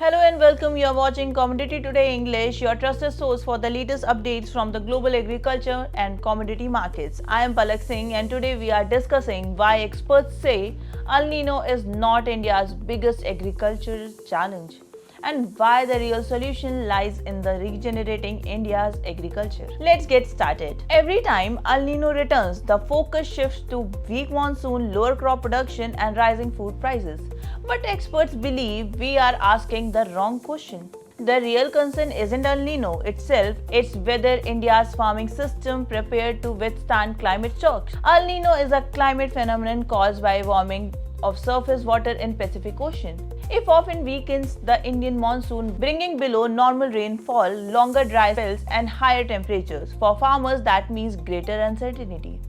Hello and welcome. You are watching Commodity Today English, your trusted source for the latest updates from the global agriculture and commodity markets. I am Palak Singh and today we are discussing why experts say El Nino is not India's biggest agricultural challenge and why the real solution lies in the regenerating India's agriculture. Let's get started. Every time El Nino returns, the focus shifts to weak monsoon, lower crop production and rising food prices. But experts believe we are asking the wrong question. The real concern isn't El Nino itself, it's whether India's farming system prepared to withstand climate shocks. El Nino is a climate phenomenon caused by warming of surface water in Pacific Ocean. It often weakens the Indian monsoon, bringing below normal rainfall, longer dry spells and higher temperatures. For farmers, that means greater uncertainty.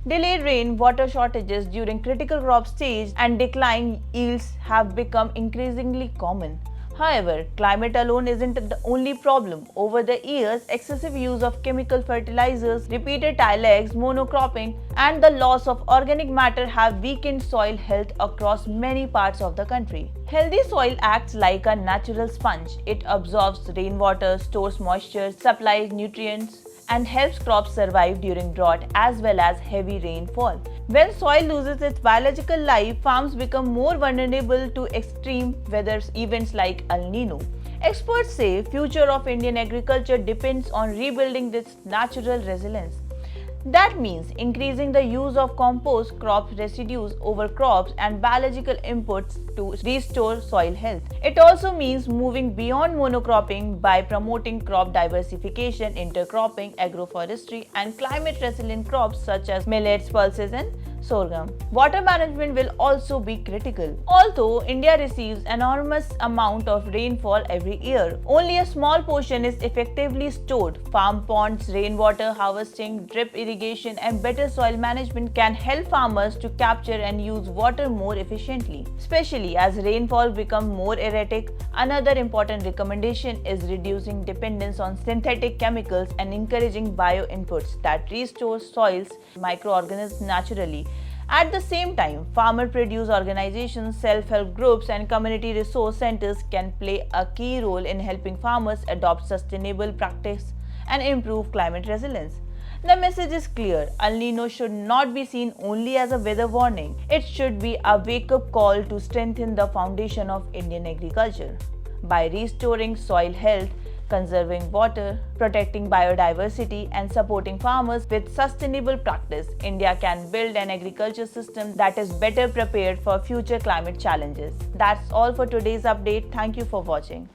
Delayed rain, water shortages during critical crop stage and declining yields have become increasingly common. However, climate alone isn't the only problem. Over the years, excessive use of chemical fertilizers, repeated tillages, monocropping, and the loss of organic matter have weakened soil health across many parts of the country. Healthy soil acts like a natural sponge. It absorbs rainwater, stores moisture, supplies nutrients, and helps crops survive during drought as well as heavy rainfall. When soil loses its biological life, farms become more vulnerable to extreme weather events like El Nino. Experts say future of Indian agriculture depends on rebuilding this natural resilience. That means increasing the use of compost, crop residues over crops, and biological inputs to restore soil health. It also means moving beyond monocropping by promoting crop diversification, intercropping, agroforestry, and climate resilient crops such as millets, pulses, and sorghum. Water management will also be critical. Although India receives enormous amount of rainfall every year, only a small portion is effectively stored. Farm ponds, rainwater harvesting, drip irrigation and better soil management can help farmers to capture and use water more efficiently, especially as rainfall becomes more erratic. Another important recommendation is reducing dependence on synthetic chemicals and encouraging bio inputs that restore soils microorganisms naturally. At the same time, farmer-produce organizations, self-help groups, and community resource centers can play a key role in helping farmers adopt sustainable practice and improve climate resilience. The message is clear. El Nino should not be seen only as a weather warning. It should be a wake-up call to strengthen the foundation of Indian agriculture. By restoring soil health, conserving water, protecting biodiversity, and supporting farmers with sustainable practice, India can build an agriculture system that is better prepared for future climate challenges. That's all for today's update. Thank you for watching.